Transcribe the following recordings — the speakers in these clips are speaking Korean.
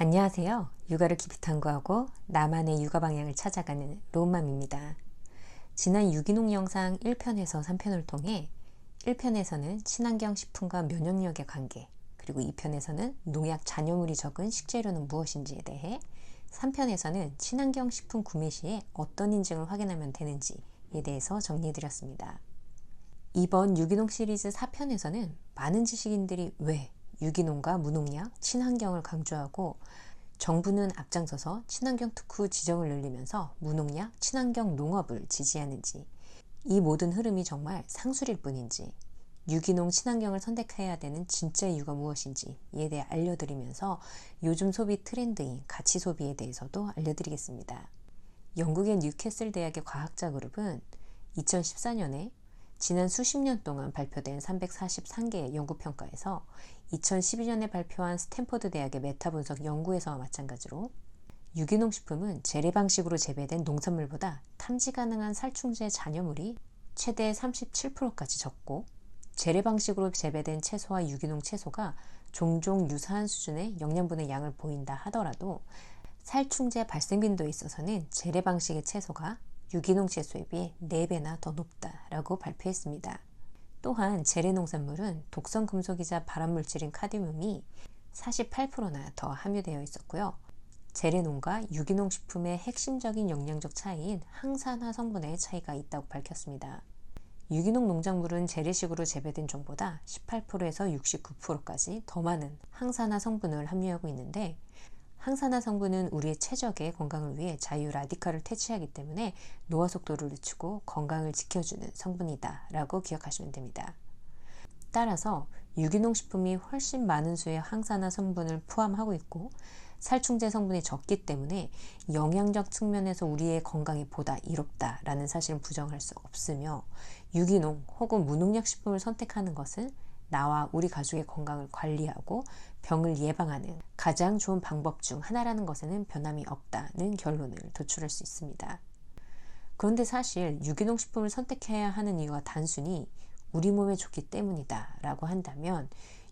안녕하세요. 육아를 깊이 탐구하고 나만의 육아 방향을 찾아가는 로운맘입니다. 지난 유기농 영상 1편에서 3편을 통해 1편에서는 친환경 식품과 면역력의 관계, 그리고 2편에서는 농약 잔여물이 적은 식재료는 무엇인지에 대해, 3편에서는 친환경 식품 구매 시에 어떤 인증을 확인하면 되는지에 대해서 정리해드렸습니다. 이번 유기농 시리즈 4편에서는 많은 지식인들이 왜 유기농과 무농약, 친환경을 강조하고 정부는 앞장서서 친환경 특구 지정을 늘리면서 무농약, 친환경 농업을 지지하는지, 이 모든 흐름이 정말 상술일 뿐인지, 유기농, 친환경을 선택해야 되는 진짜 이유가 무엇인지에 대해 알려드리면서 요즘 소비 트렌드인 가치 소비에 대해서도 알려드리겠습니다. 영국의 뉴캐슬 대학의 과학자 그룹은 2014년에 지난 수십 년 동안 발표된 343개의 연구평가에서 2012년에 발표한 스탠퍼드 대학의 메타 분석 연구에서와 마찬가지로 유기농 식품은 재래 방식으로 재배된 농산물보다 탐지 가능한 살충제 잔여물이 최대 37%까지 적고, 재래 방식으로 재배된 채소와 유기농 채소가 종종 유사한 수준의 영양분의 양을 보인다 하더라도 살충제 발생 빈도에 있어서는 재래 방식의 채소가 유기농 채소에 비해 4배나 더 높다라고 발표했습니다. 또한 재래 농산물은 독성 금속이자 발암물질인 카드뮴이 48%나 더 함유되어 있었고요. 재래농과 유기농 식품의 핵심적인 영양적 차이인 항산화 성분의 차이가 있다고 밝혔습니다. 유기농 농작물은 재래식으로 재배된 종보다 18%에서 69%까지 더 많은 항산화 성분을 함유하고 있는데, 항산화 성분은 우리의 최적의 건강을 위해 자유 라디칼을 퇴치하기 때문에 노화 속도를 늦추고 건강을 지켜주는 성분이다 라고 기억하시면 됩니다. 따라서 유기농 식품이 훨씬 많은 수의 항산화 성분을 포함하고 있고 살충제 성분이 적기 때문에 영양적 측면에서 우리의 건강이 보다 이롭다라는 사실은 부정할 수 없으며, 유기농 혹은 무농약 식품을 선택하는 것은 나와 우리 가족의 건강을 관리하고 병을 예방하는 가장 좋은 방법 중 하나라는 것에는 변함이 없다는 결론을 도출할 수 있습니다. 그런데 사실 유기농 식품을 선택해야 하는 이유가 단순히 우리 몸에 좋기 때문이다 라고 한다면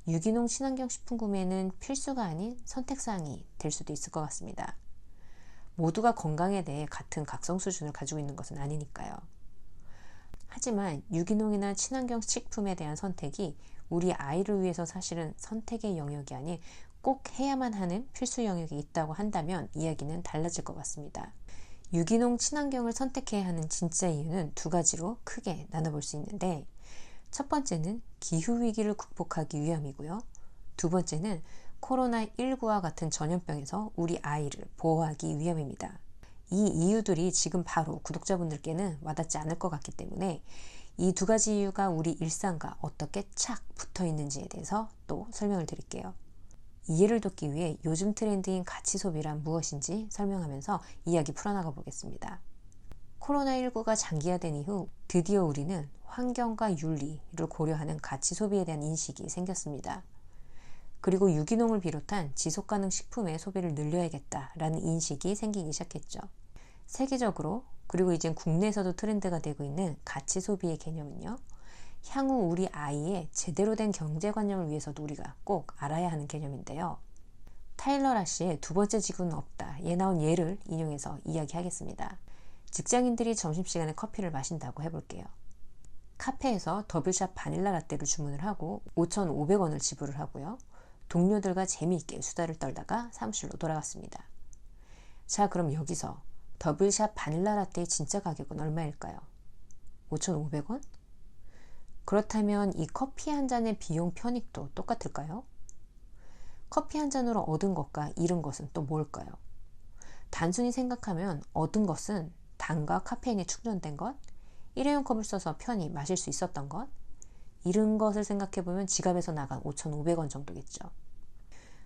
유기농 친환경 식품 구매는 필수가 아닌 선택사항이 될 수도 있을 것 같습니다. 모두가 건강에 대해 같은 각성 수준을 가지고 있는 것은 아니니까요. 하지만 유기농이나 친환경 식품에 대한 선택이 우리 아이를 위해서 사실은 선택의 영역이 아닌 꼭 해야만 하는 필수 영역이 있다고 한다면 이야기는 달라질 것 같습니다. 유기농 친환경을 선택해야 하는 진짜 이유는 두 가지로 크게 나눠볼 수 있는데, 첫 번째는 기후위기를 극복하기 위함이고요. 두 번째는 코로나19와 같은 전염병에서 우리 아이를 보호하기 위함입니다. 이 이유들이 지금 바로 구독자분들께는 와닿지 않을 것 같기 때문에 이 두 가지 이유가 우리 일상과 어떻게 착 붙어 있는지에 대해서 또 설명을 드릴게요. 이해를 돕기 위해 요즘 트렌드인 가치 소비란 무엇인지 설명하면서 이야기 풀어나가 보겠습니다. 코로나19가 장기화된 이후 드디어 우리는 환경과 윤리를 고려하는 가치 소비에 대한 인식이 생겼습니다. 그리고 유기농을 비롯한 지속가능 식품의 소비를 늘려야겠다라는 인식이 생기기 시작했죠. 세계적으로, 그리고 이젠 국내에서도 트렌드가 되고 있는 가치 소비의 개념은요, 향후 우리 아이의 제대로 된 경제관념을 위해서도 우리가 꼭 알아야 하는 개념인데요. 타일러 라시의 두 번째 지구는 없다에 나온 예를 인용해서 이야기하겠습니다. 직장인들이 점심시간에 커피를 마신다고 해볼게요. 카페에서 더블샷 바닐라 라떼를 주문을 하고 5,500원을 지불을 하고요. 동료들과 재미있게 수다를 떨다가 사무실로 돌아갔습니다. 자, 그럼 여기서 더블샷 바닐라 라떼의 진짜 가격은 얼마일까요? 5,500원? 그렇다면 이 커피 한 잔의 비용 편익도 똑같을까요? 커피 한 잔으로 얻은 것과 잃은 것은 또 뭘까요? 단순히 생각하면 얻은 것은 당과 카페인이 충전된 것, 일회용 컵을 써서 편히 마실 수 있었던 것, 잃은 것을 생각해보면 지갑에서 나간 5,500원 정도겠죠.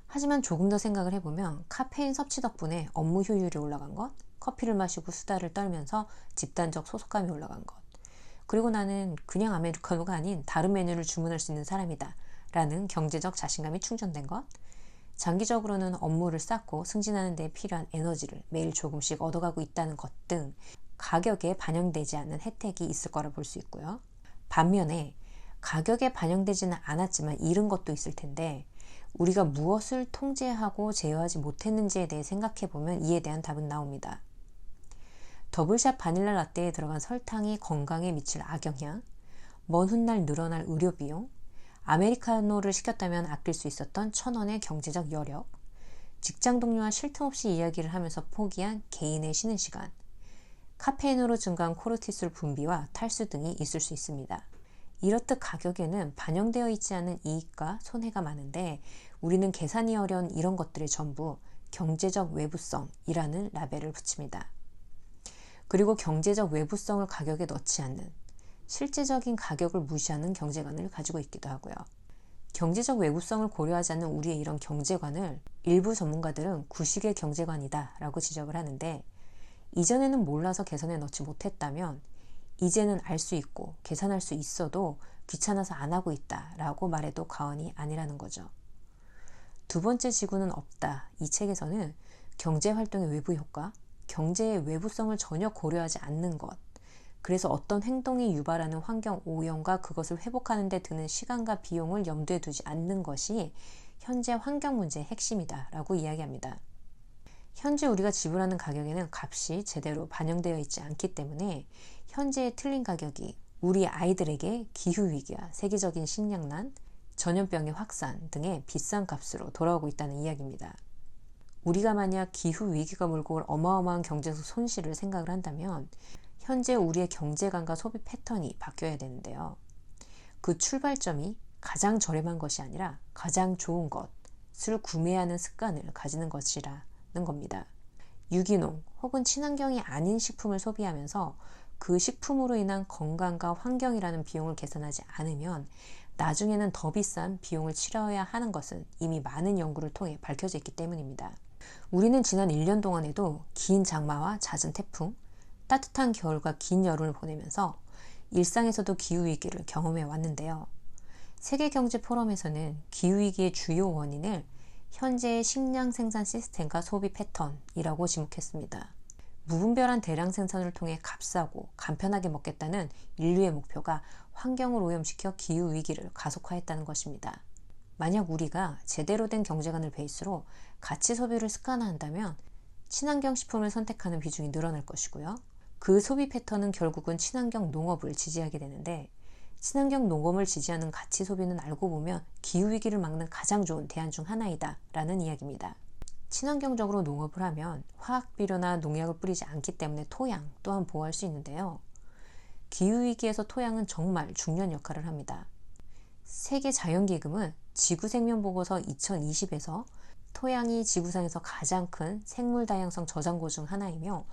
하지만 조금 더 생각을 해보면 카페인 섭취 덕분에 업무 효율이 올라간 것, 커피를 마시고 수다를 떨면서 집단적 소속감이 올라간 것, 그리고 나는 그냥 아메리카노가 아닌 다른 메뉴를 주문할 수 있는 사람이다 라는 경제적 자신감이 충전된 것, 장기적으로는 업무를 쌓고 승진하는 데 필요한 에너지를 매일 조금씩 얻어가고 있다는 것 등 가격에 반영되지 않는 혜택이 있을 거라 볼 수 있고요. 반면에 가격에 반영되지는 않았지만 잃은 것도 있을 텐데, 우리가 무엇을 통제하고 제어하지 못했는지에 대해 생각해보면 이에 대한 답은 나옵니다. 더블샷 바닐라 라떼에 들어간 설탕이 건강에 미칠 악영향, 먼 훗날 늘어날 의료비용, 아메리카노를 시켰다면 아낄 수 있었던 1,000원의 경제적 여력, 직장 동료와 쉴 틈 없이 이야기를 하면서 포기한 개인의 쉬는 시간, 카페인으로 증가한 코르티솔 분비와 탈수 등이 있을 수 있습니다. 이렇듯 가격에는 반영되어 있지 않은 이익과 손해가 많은데 우리는 계산이 어려운 이런 것들을 전부 경제적 외부성이라는 라벨을 붙입니다. 그리고 경제적 외부성을 가격에 넣지 않는 실제적인 가격을 무시하는 경제관을 가지고 있기도 하고요. 경제적 외부성을 고려하지 않는 우리의 이런 경제관을 일부 전문가들은 구식의 경제관이다 라고 지적을 하는데, 이전에는 몰라서 계산에 넣지 못했다면 이제는 알 수 있고 계산할 수 있어도 귀찮아서 안 하고 있다 라고 말해도 과언이 아니라는 거죠. 두 번째 지구는 없다. 이 책에서는 경제활동의 외부 효과, 경제의 외부성을 전혀 고려하지 않는 것, 그래서 어떤 행동이 유발하는 환경 오염과 그것을 회복하는 데 드는 시간과 비용을 염두에 두지 않는 것이 현재 환경 문제의 핵심이다 라고 이야기합니다. 현재 우리가 지불하는 가격에는 값이 제대로 반영되어 있지 않기 때문에 현재의 틀린 가격이 우리 아이들에게 기후위기와 세계적인 식량난, 전염병의 확산 등의 비싼 값으로 돌아오고 있다는 이야기입니다. 우리가 만약 기후위기가 몰고 올 어마어마한 경제적 손실을 생각을 한다면 현재 우리의 경제관과 소비 패턴이 바뀌어야 되는데요. 그 출발점이 가장 저렴한 것이 아니라 가장 좋은 것을 구매하는 습관을 가지는 것이라는 겁니다. 유기농 혹은 친환경이 아닌 식품을 소비하면서 그 식품으로 인한 건강과 환경이라는 비용을 계산하지 않으면 나중에는 더 비싼 비용을 치러야 하는 것은 이미 많은 연구를 통해 밝혀져 있기 때문입니다. 우리는 지난 1년 동안에도 긴 장마와 잦은 태풍, 따뜻한 겨울과 긴 여름을 보내면서 일상에서도 기후위기를 경험해 왔는데요. 세계경제포럼에서는 기후위기의 주요 원인을 현재의 식량 생산 시스템과 소비 패턴이라고 지목했습니다. 무분별한 대량 생산을 통해 값싸고 간편하게 먹겠다는 인류의 목표가 환경을 오염시켜 기후위기를 가속화했다는 것입니다. 만약 우리가 제대로 된 경제관을 베이스로 가치 소비를 습관화한다면 친환경 식품을 선택하는 비중이 늘어날 것이고요. 그 소비 패턴은 결국은 친환경 농업을 지지하게 되는데, 친환경 농업을 지지하는 가치 소비는 알고 보면 기후위기를 막는 가장 좋은 대안 중 하나이다 라는 이야기입니다. 친환경적으로 농업을 하면 화학비료나 농약을 뿌리지 않기 때문에 토양 또한 보호할 수 있는데요. 기후위기에서 토양은 정말 중요한 역할을 합니다. 세계자연기금은 지구생명보고서 2020에서 토양이 지구상에서 가장 큰 생물다양성 저장고 중 하나이며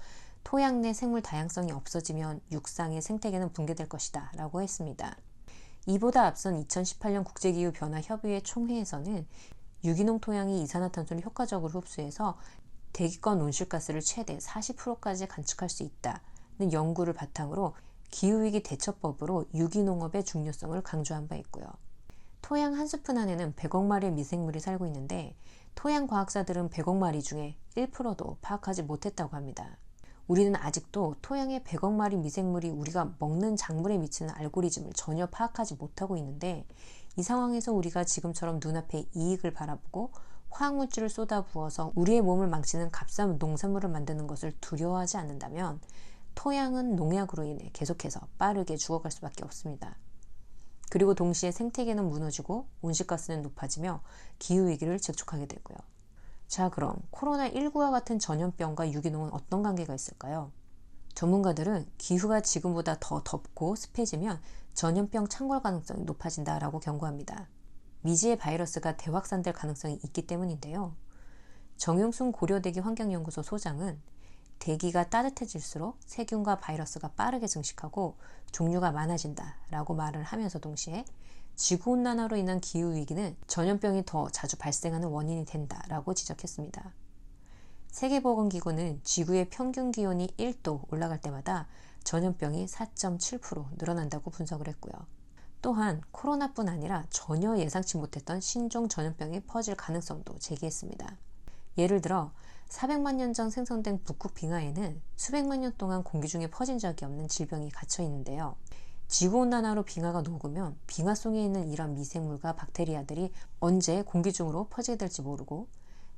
토양 내 생물 다양성이 없어지면 육상의 생태계는 붕괴될 것이다 라고 했습니다. 이보다 앞선 2018년 국제기후변화협의회 총회에서는 유기농 토양이 이산화탄소를 효과적으로 흡수해서 대기권 온실가스를 최대 40%까지 감축할 수 있다는 연구를 바탕으로 기후위기 대처법으로 유기농업의 중요성을 강조한 바 있고요. 토양 한 스푼 안에는 100억 마리의 미생물이 살고 있는데 토양 과학자들은 100억 마리 중에 1%도 파악하지 못했다고 합니다. 우리는 아직도 토양의 100억 마리 미생물이 우리가 먹는 작물에 미치는 알고리즘을 전혀 파악하지 못하고 있는데, 이 상황에서 우리가 지금처럼 눈앞에 이익을 바라보고 화학물질을 쏟아부어서 우리의 몸을 망치는 값싼 농산물을 만드는 것을 두려워하지 않는다면 토양은 농약으로 인해 계속해서 빠르게 죽어갈 수밖에 없습니다. 그리고 동시에 생태계는 무너지고 온실가스는 높아지며 기후위기를 직촉하게 되고요. 자, 그럼 코로나19와 같은 전염병과 유기농은 어떤 관계가 있을까요? 전문가들은 기후가 지금보다 더 덥고 습해지면 전염병 창궐 가능성이 높아진다라고 경고합니다. 미지의 바이러스가 대확산될 가능성이 있기 때문인데요. 정용순 고려대기 환경연구소 소장은 대기가 따뜻해질수록 세균과 바이러스가 빠르게 증식하고 종류가 많아진다라고 말을 하면서 동시에 지구온난화로 인한 기후위기는 전염병이 더 자주 발생하는 원인이 된다라고 지적했습니다. 세계보건기구는 지구의 평균 기온이 1도 올라갈 때마다 전염병이 4.7% 늘어난다고 분석을 했고요. 또한 코로나뿐 아니라 전혀 예상치 못했던 신종 전염병이 퍼질 가능성도 제기했습니다. 예를 들어 400만 년 전 생성된 북극 빙하에는 수백만 년 동안 공기 중에 퍼진 적이 없는 질병이 갇혀 있는데요. 지구온난화로 빙하가 녹으면 빙하 속에 있는 이런 미생물과 박테리아들이 언제 공기 중으로 퍼지게 될지 모르고,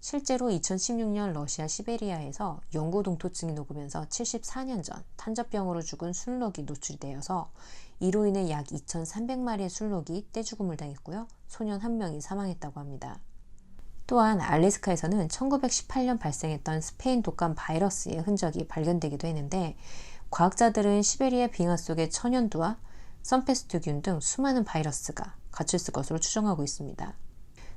실제로 2016년 러시아 시베리아에서 영구 동토층이 녹으면서 74년 전 탄저병으로 죽은 순록이 노출이 되어서 이로 인해 약 2,300마리의 순록이 떼죽음을 당했고요. 소년 1명이 사망했다고 합니다. 또한 알래스카에서는 1918년 발생했던 스페인 독감 바이러스의 흔적이 발견되기도 했는데, 과학자들은 시베리아 빙하 속에 천연두와 선페스트균 등 수많은 바이러스가 갇혀 있을 것으로 추정하고 있습니다.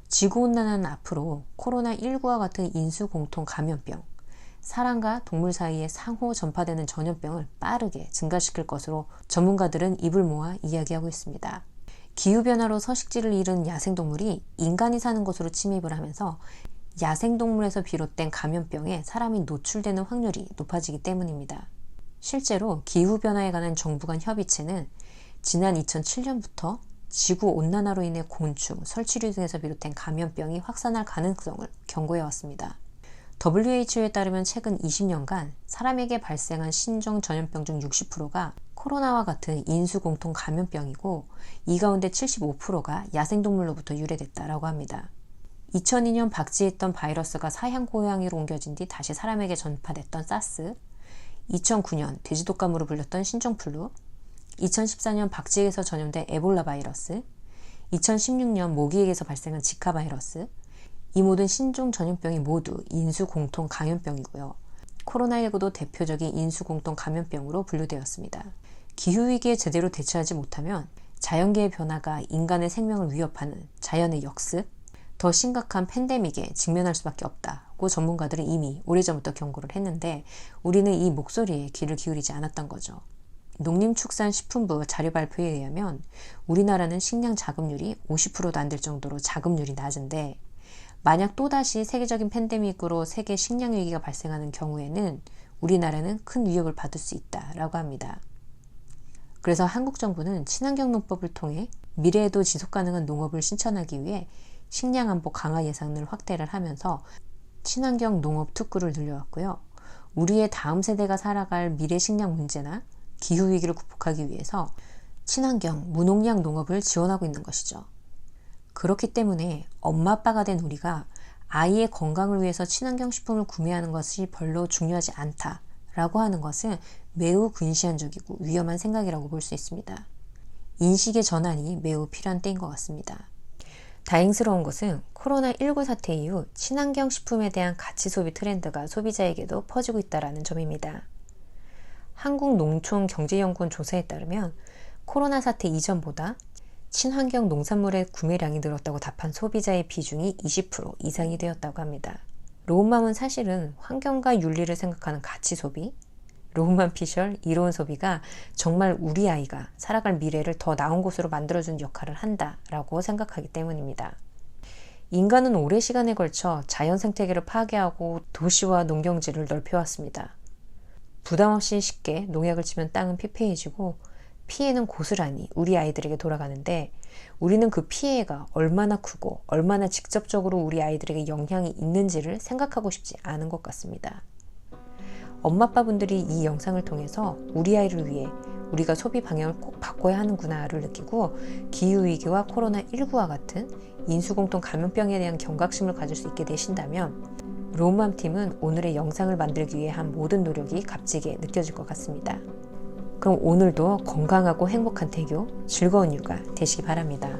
지구온난화는 앞으로 코로나19와 같은 인수공통 감염병, 사람과 동물 사이에 상호 전파되는 전염병을 빠르게 증가시킬 것으로 전문가들은 입을 모아 이야기하고 있습니다. 기후변화로 서식지를 잃은 야생동물이 인간이 사는 곳으로 침입을 하면서 야생동물에서 비롯된 감염병에 사람이 노출되는 확률이 높아지기 때문입니다. 실제로 기후변화에 관한 정부 간 협의체는 지난 2007년부터 지구온난화로 인해 곤충, 설치류 등에서 비롯된 감염병이 확산할 가능성을 경고해왔습니다. WHO에 따르면 최근 20년간 사람에게 발생한 신종 전염병 중 60%가 코로나와 같은 인수공통 감염병이고, 이 가운데 75%가 야생동물로부터 유래됐다고 합니다. 2002년 박쥐했던 바이러스가 사향고양이로 옮겨진 뒤 다시 사람에게 전파됐던 사스, 2009년 돼지독감으로 불렸던 신종플루, 2014년 박쥐에서 전염된 에볼라 바이러스, 2016년 모기에게서 발생한 지카 바이러스, 이 모든 신종 전염병이 모두 인수공통 감염병이고요. 코로나19도 대표적인 인수공통 감염병으로 분류되었습니다. 기후위기에 제대로 대처하지 못하면 자연계의 변화가 인간의 생명을 위협하는 자연의 역습, 더 심각한 팬데믹에 직면할 수밖에 없다고 전문가들은 이미 오래전부터 경고를 했는데, 우리는 이 목소리에 귀를 기울이지 않았던 거죠. 농림축산식품부 자료 발표에 의하면 우리나라는 식량 자급률이 50%도 안 될 정도로 자급률이 낮은데, 만약 또다시 세계적인 팬데믹으로 세계 식량 위기가 발생하는 경우에는 우리나라는 큰 위협을 받을 수 있다라고 합니다. 그래서 한국 정부는 친환경 농법을 통해 미래에도 지속가능한 농업을 실천하기 위해 식량 안보 강화 예산을 확대를 하면서 친환경 농업 특구를 늘려왔고요. 우리의 다음 세대가 살아갈 미래 식량 문제나 기후위기를 극복하기 위해서 친환경 무농약 농업을 지원하고 있는 것이죠. 그렇기 때문에 엄마 아빠가 된 우리가 아이의 건강을 위해서 친환경 식품을 구매하는 것이 별로 중요하지 않다라고 하는 것은 매우 근시안적이고 위험한 생각이라고 볼 수 있습니다. 인식의 전환이 매우 필요한 때인 것 같습니다. 다행스러운 것은 코로나19 사태 이후 친환경 식품에 대한 가치 소비 트렌드가 소비자에게도 퍼지고 있다는 점입니다. 한국농촌경제연구원 조사에 따르면 코로나 사태 이전보다 친환경 농산물의 구매량이 늘었다고 답한 소비자의 비중이 20% 이상이 되었다고 합니다. 로운맘은 사실은 환경과 윤리를 생각하는 가치 소비, 로운맘 피셜 이로운 소비가 정말 우리 아이가 살아갈 미래를 더 나은 곳으로 만들어준 역할을 한다라고 생각하기 때문입니다. 인간은 오랜 시간에 걸쳐 자연 생태계를 파괴하고 도시와 농경지를 넓혀왔습니다. 부담 없이 쉽게 농약을 치면 땅은 피폐해지고 피해는 고스란히 우리 아이들에게 돌아가는데, 우리는 그 피해가 얼마나 크고 얼마나 직접적으로 우리 아이들에게 영향이 있는지를 생각하고 싶지 않은 것 같습니다. 엄마 아빠분들이 이 영상을 통해서 우리 아이를 위해 우리가 소비 방향을 꼭 바꿔야 하는구나를 느끼고 기후위기와 코로나19와 같은 인수공통 감염병에 대한 경각심을 가질 수 있게 되신다면 로운맘 팀은 오늘의 영상을 만들기 위해 한 모든 노력이 값지게 느껴질 것 같습니다. 그럼 오늘도 건강하고 행복한 태교, 즐거운 육아 되시기 바랍니다.